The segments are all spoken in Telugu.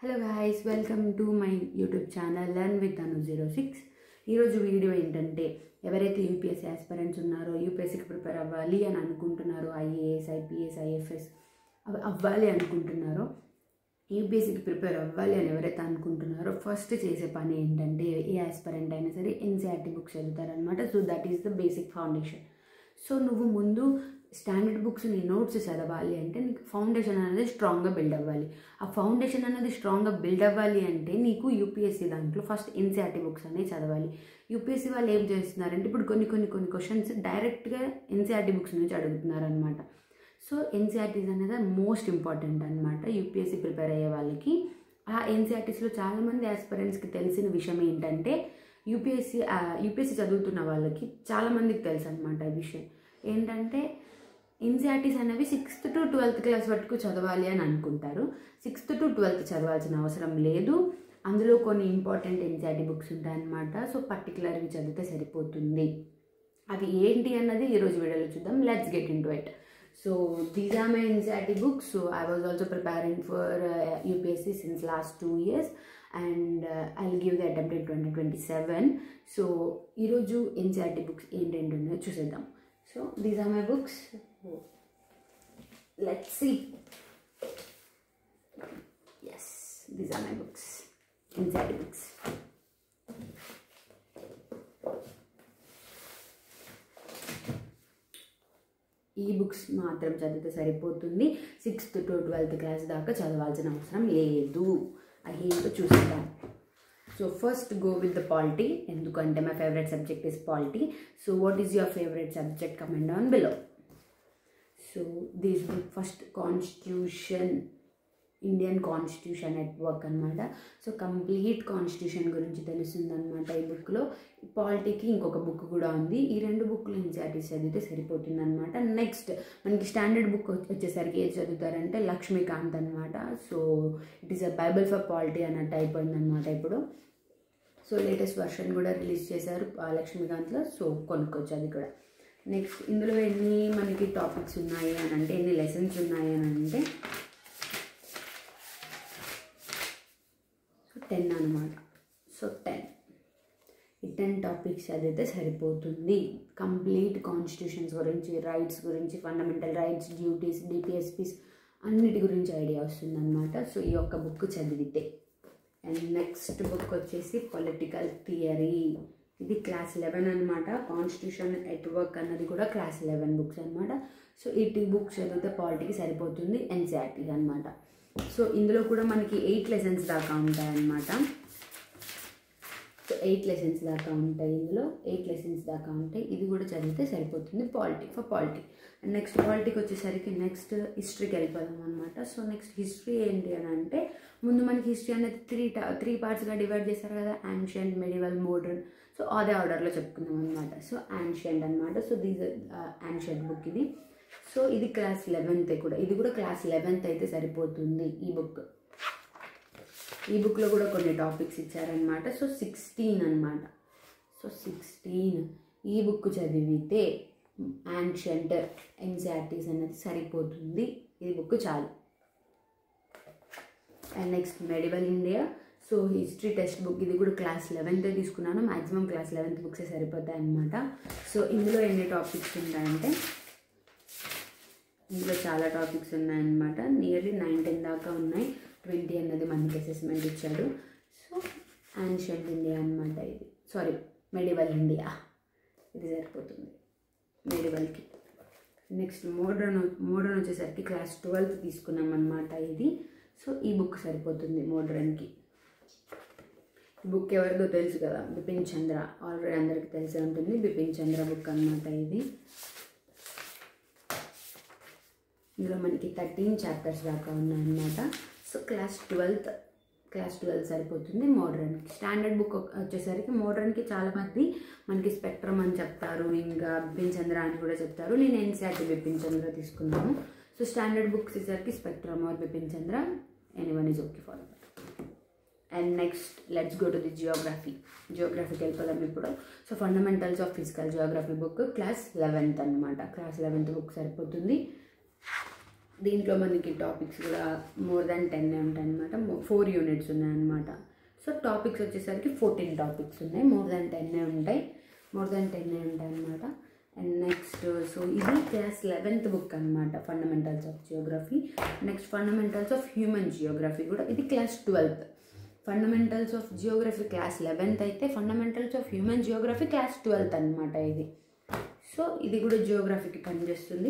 Hello guys, welcome to my YouTube channel learn with Anu 06. ఈరోజు వీడియో ఏంటంటే, ఎవరైతే యూపీఎస్సీ ఆస్పిరెంట్స్ ఉన్నారో, యూపీఎస్సీకి ప్రిపేర్ అవ్వాలి అని అనుకుంటున్నారో, ఐఏఎస్, ఐపీఎస్, ఐఎఫ్ఎస్ అవ్వాలి అనుకుంటున్నారో, యూపీఎస్సీకి ప్రిపేర్ అవ్వాలి అని ఎవరైతే అనుకుంటున్నారో ఫస్ట్ చేసే పని ఏంటంటే, ఏ ఆస్పిరెంట్ అయినా సరే ఎన్సీఆర్టీ బుక్స్ చదువుతారనమాట. So that is the basic foundation. So నువ్వు ముందు స్టాండర్డ్ బుక్స్ నీ నోట్స్ చదవాలి అంటే నీకు ఫౌండేషన్ అనేది స్ట్రాంగ్గా బిల్డ్ అవ్వాలి. ఆ ఫౌండేషన్ అనేది స్ట్రాంగ్గా బిల్డ్ అవ్వాలి అంటే నీకు యూపీఎస్సీ దాంట్లో ఫస్ట్ ఎన్సీఆర్టీ బుక్స్ అనేవి చదవాలి. యూపీఎస్సీ వాళ్ళు ఏం చేస్తున్నారంటే ఇప్పుడు కొన్ని క్వశ్చన్స్ డైరెక్ట్గా ఎన్సీఆర్టీ బుక్స్ నుంచి అడుగుతున్నారు అనమాట. సో ఎన్సీఆర్టీస్ అనేది మోస్ట్ ఇంపార్టెంట్ అనమాట యూపీఎస్సీ ప్రిపేర్ అయ్యే వాళ్ళకి. ఆ ఎన్సీఆర్టీస్లో చాలామంది ఆస్పిరెంట్స్కి తెలిసిన విషయం ఏంటంటే, యూపీఎస్సీ చదువుతున్న వాళ్ళకి చాలామందికి తెలుసు అనమాట ఈ విషయం ఏంటంటే, ఎన్సీఆర్టీస్ అనేవి 6th to 12th క్లాస్ వరకు చదవాలి అని అనుకుంటారు. 6th to 12th చదవాల్సిన అవసరం లేదు. అందులో కొన్ని ఇంపార్టెంట్ ఎన్సీఆర్టీ బుక్స్ ఉంటాయన్నమాట. సో పర్టికులర్వి చదివితే సరిపోతుంది. అవి ఏంటి అన్నది ఈరోజు వీడియోలో చూద్దాం. Let's get into it. So these are my NCERT books. So I was also preparing for UPSC since last 2 years and I'll give the attempt in 2027. So ఈరోజు ఎన్సీఆర్టీ బుక్స్ ఏంటేంటి ఉన్నాయో చూసేద్దాం. So these are my books. Let's see. Yes, these are my books. Inside books. ఈ బుక్స్ మాత్రం చదివితే సరిపోతుంది. 6th to 12th క్లాస్ దాకా చదవాల్సిన అవసరం లేదు. అవి ఏంటో చూసేద్దాం. So first go with the polity. ఎందుకంటే my favorite subject is polity. So what is your favorite subject? Comment down below. So this book first Constitution, Indian Constitution at Work అనమాట. సో కంప్లీట్ కాన్స్టిట్యూషన్ గురించి తెలుస్తుంది అనమాట ఈ బుక్లో. పాలిటీకి ఇంకొక బుక్ కూడా ఉంది. ఈ 2 బుక్లు ఎన్సీఆర్టీస్ చదివితే సరిపోతుంది అనమాట. నెక్స్ట్ మనకి స్టాండర్డ్ బుక్ వచ్చేసరికి ఏది చదువుతారంటే లక్ష్మీకాంత్ అనమాట. So it is a Bible for polity అన్నట్టు అయిపోయింది అనమాట ఇప్పుడు. సో లేటెస్ట్ వర్షన్ కూడా రిలీజ్ చేశారు లక్ష్మీకాంత్లో. సో కొనుక్కోవచ్చు అది కూడా. నెక్స్ట్ ఇందులో ఎన్ని మనకి టాపిక్స్ ఉన్నాయి అని అంటే, ఎన్ని లెసన్స్ ఉన్నాయి అని అంటే 10 అనమాట. సో 10 టాపిక్స్ చదివితే సరిపోతుంది. కంప్లీట్ కాన్స్టిట్యూషన్స్ గురించి, రైట్స్ గురించి, ఫండమెంటల్ రైట్స్, డ్యూటీస్, డిపిఎస్పీస్ అన్నిటి గురించి ఐడియా వస్తుంది అనమాట. సో ఈ యొక్క బుక్ చదివితే. అండ్ నెక్స్ట్ బుక్ వచ్చేసి పొలిటికల్ థియరీ. ఇది క్లాస్ 11 అనమాట. కాన్స్టిట్యూషన్ ఎట్ వర్క్ అన్నది కూడా క్లాస్ 11 బుక్స్ అనమాట. సో ఈ 2 బుక్స్ చదివితే పాలిటీకి సరిపోతుంది ఎన్సీఆర్టీ అనమాట. సో ఇందులో కూడా మనకి 8 లెసన్స్ దాకా ఉంటాయన్నమాట. సో 8 లెసన్స్ దాకా ఉంటాయి. ఇందులో 8 లెసన్స్ దాకా ఉంటాయి. ఇది కూడా చదివితే సరిపోతుంది పాలిటీ. అండ్ నెక్స్ట్ పాలిటీకి వచ్చేసరికి నెక్స్ట్ హిస్టరీకి వెళ్ళిపోదాం అనమాట. సో నెక్స్ట్ హిస్టరీ ఏంటి అని అంటే, ముందు మనకి హిస్టరీ అనేది 3 పార్ట్స్గా డివైడ్ చేశారు కదా, యాన్షియంట్, మెడివల్, మోడర్న్. సో అదే ఆర్డర్లో చెప్పుకుందాం అనమాట. సో యాన్షియంట్ అనమాట. సో దీస్ యాన్షియంట్ బుక్ ఇది. సో ఇది క్లాస్ 11th కూడా. ఇది కూడా క్లాస్ 11th అయితే సరిపోతుంది ఈ బుక్. ఈ బుక్లో కూడా కొన్ని టాపిక్స్ ఇచ్చారనమాట. సో 16 అనమాట. సో 16 ఈ బుక్ చదివితే యాన్షియంట్ ఎన్సీఆర్టీస్ అనేది సరిపోతుంది. ఈ బుక్ చాలు. And next medieval India. So history text book. ఇది కూడా క్లాస్ 11th తీసుకున్నాను. మ్యాక్సిమం క్లాస్ 11th బుక్సే సరిపోతాయి అనమాట. సో ఇందులో ఎన్ని టాపిక్స్ ఉంటాయంటే, ఇందులో చాలా టాపిక్స్ ఉన్నాయన్నమాట. నియర్లీ 19 దాకా ఉన్నాయి. 20 అన్నది మనకి అసెస్మెంట్ ఇచ్చాడు. సో యాన్షియంట్ ఇండియా అనమాట ఇది. సారీ, మెడివల్ ఇండియా ఇది సరిపోతుంది మెడివల్కి. నెక్స్ట్ మోడర్న్ వచ్చేసరికి క్లాస్ 12th తీసుకున్నాం అనమాట ఇది. సో ఈ బుక్ సరిపోతుంది మోడర్న్కి. ఈ బుక్ ఎవరిదో తెలుసు కదా, బిపిన్ చంద్ర. ఆల్రెడీ అందరికీ తెలిసే ఉంటుంది. బిపిన్ చంద్ర బుక్ అనమాట ఇది. ఇందులో మనకి 13 చాప్టర్స్ దాకా ఉన్నాయన్నమాట. సో క్లాస్ 12 సరిపోతుంది మోడర్న్కి. స్టాండర్డ్ బుక్ వచ్చేసరికి మోడర్న్కి చాలామంది మనకి స్పెక్ట్రమ్ అని చెప్తారు, ఇంకా బిపిన్ చంద్ర అని కూడా చెప్తారు. నేను ఎన్సీఆర్టీ బిపిన్ చంద్ర తీసుకున్నాను. సో స్టాండర్డ్ బుక్స్ వచ్చేసరికి Spectrum or Bipin Chandra, anyone is okay for that. And next let's go to the జియోగ్రఫీకి వెళ్ళిపోదాం ఇప్పుడు. So fundamentals of physical geography book class 11th అనమాట. క్లాస్ 11th బుక్ సరిపోతుంది. దీంట్లో మనకి టాపిక్స్ కూడా మోర్ దాన్ 10 ఉంటాయి అనమాట. 4 యూనిట్స్ ఉన్నాయన్నమాట. సో టాపిక్స్ వచ్చేసరికి 14 టాపిక్స్ ఉన్నాయి. మోర్ దాన్ 10 ఉంటాయి అన్నమాట. అండ్ నెక్స్ట్ సో ఇది క్లాస్ 11th బుక్ అనమాట, fundamentals of Geography. Next fundamentals of human Geography కూడా ఇది class 12th. Fundamentals of Geography class 11th అయితే fundamentals of human Geography class 12th అనమాట ఇది. సో ఇది కూడా జియోగ్రఫీకి పనిచేస్తుంది,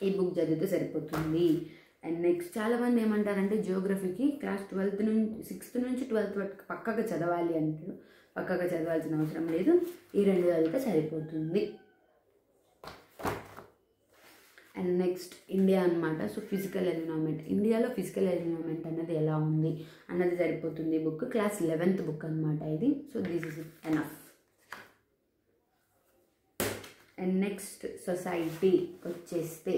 ఈ బుక్ చదివితే సరిపోతుంది. అండ్ నెక్స్ట్ చాలామంది ఏమంటారంటే జియోగ్రఫీకి క్లాస్ 12th నుంచి 6th నుంచి 12th వరకు పక్కగా చదవాలి అంటారు. పక్కగా చదవాల్సిన అవసరం లేదు, ఈ 2 చదివితే సరిపోతుంది. అండ్ నెక్స్ట్ ఇండియా అనమాట. సో ఫిజికల్ ఎన్విరాన్మెంట్, ఇండియాలో ఫిజికల్ ఎన్విరాన్మెంట్ అన్నది ఎలా ఉంది అన్నది సరిపోతుంది బుక్. క్లాస్ 11th బుక్ అనమాట ఇది. So this is enough. And next society వచ్చేస్తే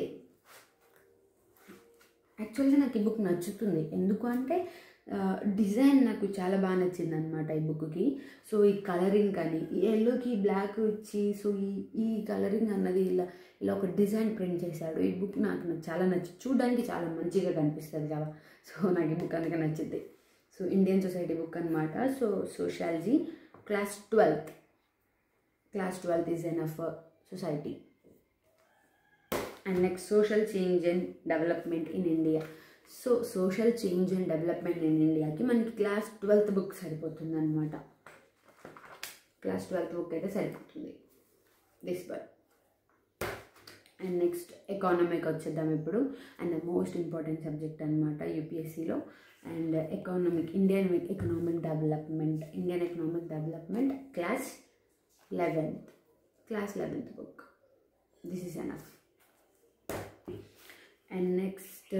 యాక్చువల్గా నాకు ఈ బుక్ నచ్చుతుంది, ఎందుకు అంటే డిజైన్ నాకు చాలా బాగా నచ్చింది అనమాట ఈ బుక్కి. సో ఈ కలరింగ్ కానీ ఈ ఎల్లోకి బ్లాక్ ఇచ్చి సో ఈ కలరింగ్ అన్నది ఇలా ఒక డిజైన్ ప్రింట్ చేశాడు. ఈ బుక్ నాకు చాలా చూడడానికి చాలా మంచిగా కనిపిస్తుంది కదా. సో నాకు ఈ బుక్ అందుకే నచ్చింది. సో ఇండియన్ సొసైటీ బుక్ అనమాట. So sociology class 12th is enough society. And next social change and development in India. So social change and development in ఇండియాకి మనకి క్లాస్ 12th బుక్ సరిపోతుంది అనమాట. క్లాస్ 12th బుక్ అయితే సరిపోతుంది దిస్ వన్. అండ్ నెక్స్ట్ ఎకానమీకి వచ్చేద్దాం ఇప్పుడు. And the most important subject అనమాట యూపీఎస్సీలో. And Indian economic development class 11th book. This is enough. And next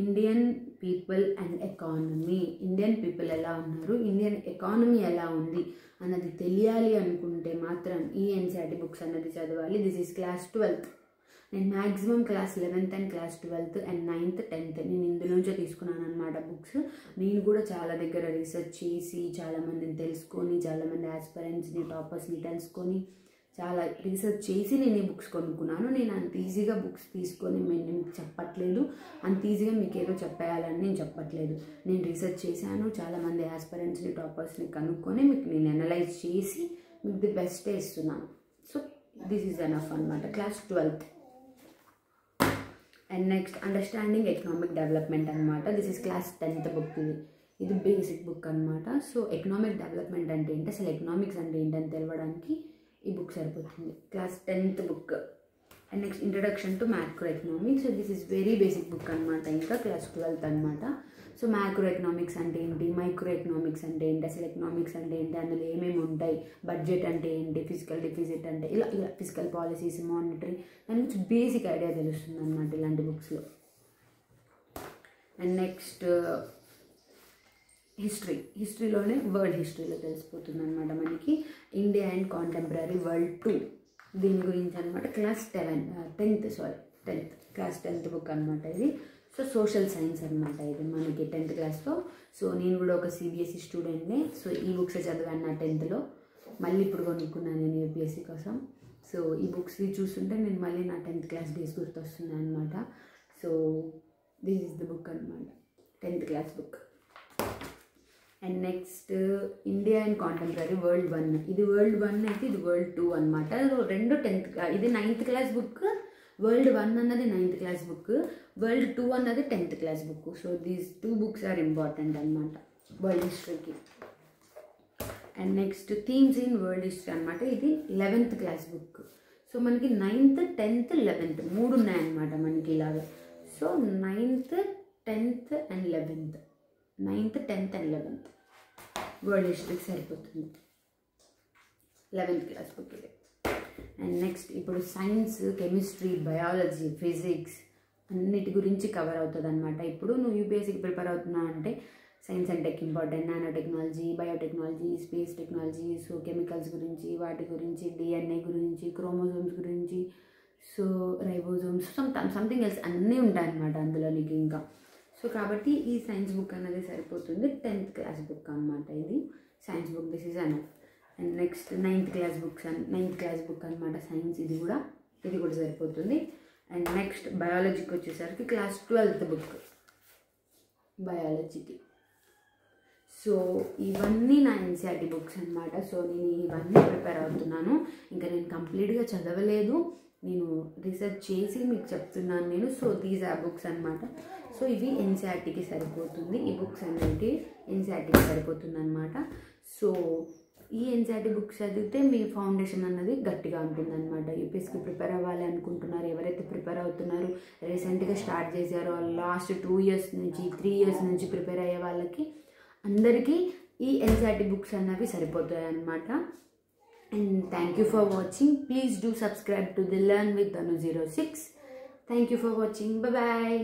Indian people and economy. Indian people ఎలా ఉన్నారు, ఇండియన్ ఎకానమీ ఎలా ఉంది అన్నది తెలియాలి అనుకుంటే మాత్రం ఈ ఎన్సీఆర్టీ బుక్స్ అన్నది చదవాలి. This is class 12th. నేను maximum class 11th and class 12th and 9th 10th నేను ఇందులోంచే తీసుకున్నాను అనమాట బుక్స్. నేను కూడా చాలా దగ్గర రీసెర్చ్ చేసి చాలామందిని తెలుసుకొని, చాలామంది ఆస్పిరెంట్స్ని టాపర్స్ని తెలుసుకొని చాలా రీసెర్చ్ చేసి నేను ఈ బుక్స్ కొనుక్కున్నాను. నేను అంత ఈజీగా బుక్స్ తీసుకొని నేను చెప్పట్లేదు, అంత ఈజీగా మీకు ఏదో చెప్పేయాలని నేను చెప్పట్లేదు. నేను రీసెర్చ్ చేశాను, చాలామంది ఆస్పిరెంట్స్ని టాపర్స్ని కనుక్కొని మీకు నేను అనలైజ్ చేసి మీకు ది బెస్టే ఇస్తున్నాను. సో దిస్ ఈజ్ ఎనఫ్ అనమాట class 12th. And next understanding economic development అనమాట. This is class 10th book. ఇది బేసిక్ బుక్ అనమాట. సో ఎకనామిక్ డెవలప్మెంట్ అంటే ఏంటి, అసలు ఎకనామిక్స్ అంటే ఏంటని తెలవడానికి ఈ బుక్ సరిపోతుంది. Class 10th book. And next introduction to macro economics. This is very basic book అనమాట, ఇంకా క్లాస్ 12th అనమాట. సో మ్యాక్రో ఎకనామిక్స్ అంటే ఏంటి, మైక్రో ఎకనామిక్స్ అంటే ఏంటి, అసలు ఎకనామిక్స్ అంటే ఏంటి, అందులో ఏమేమి ఉంటాయి, బడ్జెట్ అంటే ఏంటి, ఫిజికల్ డెఫిసిట్ అంటే ఇలా ఫిజికల్ పాలసీస్, మానిటరీ, దాని గురించి బేసిక్ ఐడియా తెలుస్తుంది అనమాట ఇలాంటి బుక్స్లో. అండ్ నెక్స్ట్ హిస్టరీలోనే వరల్డ్ హిస్టరీలో తెలిసిపోతుంది అనమాట మనకి. ఇండియా అండ్ కాంటెంపరీ వరల్డ్ 2 దీని గురించి అనమాట. Class 10th class 10th book అనమాట ఇది. సో సోషల్ సైన్స్ అనమాట ఇది మనకి 10th క్లాస్లో. సో నేను కూడా ఒక సిబిఎస్ఈ స్టూడెంట్ని. సో ఈ బుక్స్ చదివాను నా 10thలో, మళ్ళీ ఇప్పుడు కొనుక్కున్నాను నేను యూపీఎస్సీ కోసం. సో ఈ బుక్స్ చూస్తుంటే నేను మళ్ళీ నా 10th క్లాస్ డేస్ గుర్తొస్తున్నాయి అనమాట. So this is the book అనమాట, 10th class book. And next India and contemporary world 1. ఇది వరల్డ్ 1 అయితే ఇది వరల్డ్ 2 అనమాట. రెండు 10th ఇది 9th క్లాస్ బుక్. వరల్డ్ 1 అన్నది 9th క్లాస్ బుక్, వరల్డ్ 2 అన్నది 10th class book. So these 2 books are important అనమాట వరల్డ్ హిస్టరీకి. And next themes in world history అనమాట. ఇది 11th క్లాస్ బుక్. సో మనకి 9th 10th 11th 3 ఉన్నాయన్నమాట మనకి ఇలాగా. So 9th 10th and 11th world హిస్టరీకి సరిపోతుంది 11th క్లాస్ బుక్ ఇది. అండ్ నెక్స్ట్ ఇప్పుడు సైన్స్, కెమిస్ట్రీ, బయాలజీ, ఫిజిక్స్ అన్నిటి గురించి కవర్ అవుతుంది అనమాట. ఇప్పుడు నువ్వు యూపీఎస్సీకి ప్రిపేర్ అవుతున్నావు అంటే science and tech important, nano technology, biotechnology, space technology, so chemicals గురించి, వాటి గురించి, డిఎన్ఏ గురించి, క్రోమోజోమ్స్ గురించి, సో రైబోజోమ్స్, సంథింగ్ ఎల్స్ అన్నీ ఉంటాయన్నమాట అందులో నీకు ఇంకా. సో కాబట్టి ఈ సైన్స్ బుక్ అనేది సరిపోతుంది, 10th క్లాస్ బుక్ అనమాట ఇది science book. This is enough. And next 9th class book అనమాట సైన్స్, ఇది కూడా సరిపోతుంది. అండ్ నెక్స్ట్ బయాలజీకి వచ్చేసరికి క్లాస్ 12th బుక్. బయాలజీకి. సో ఇవన్నీ నా ఎన్సీఆర్టీ బుక్స్ అనమాట. సో నేను ఇవన్నీ ప్రిపేర్ అవుతున్నాను. ఇంకా నేను కంప్లీట్గా చదవలేదు, నేను రీసెర్చ్ చేసి మీకు చెప్తున్నాను నేను. సో దీస్ ఆర్ బుక్స్ అనమాట. సో ఇవి ఎన్సీఆర్టీకి సరిపోతుంది, ఈ బుక్స్ అన్నిటి ఎన్సీఆర్టీకి సరిపోతుంది అనమాట. సో ఈ ఎన్సీఆర్టీ బుక్స్ చదివితే మీ ఫౌండేషన్ అన్నది గట్టిగా ఉంటుందన్నమాట. యూపీఎస్కి ప్రిపేర్ అవ్వాలి అనుకుంటున్నారు, ఎవరైతే ప్రిపేర్ అవుతున్నారో, రీసెంట్గా స్టార్ట్ చేశారో, లాస్ట్ 2 years నుంచి 3 years నుంచి ప్రిపేర్ అయ్యే వాళ్ళకి అందరికీ ఈ ఎన్సీఆర్టీ బుక్స్ అన్నవి సరిపోతాయి అన్నమాట. And thank you for watching. Please do subscribe to the learn with Tanu 06. Thank you for watching. Bye.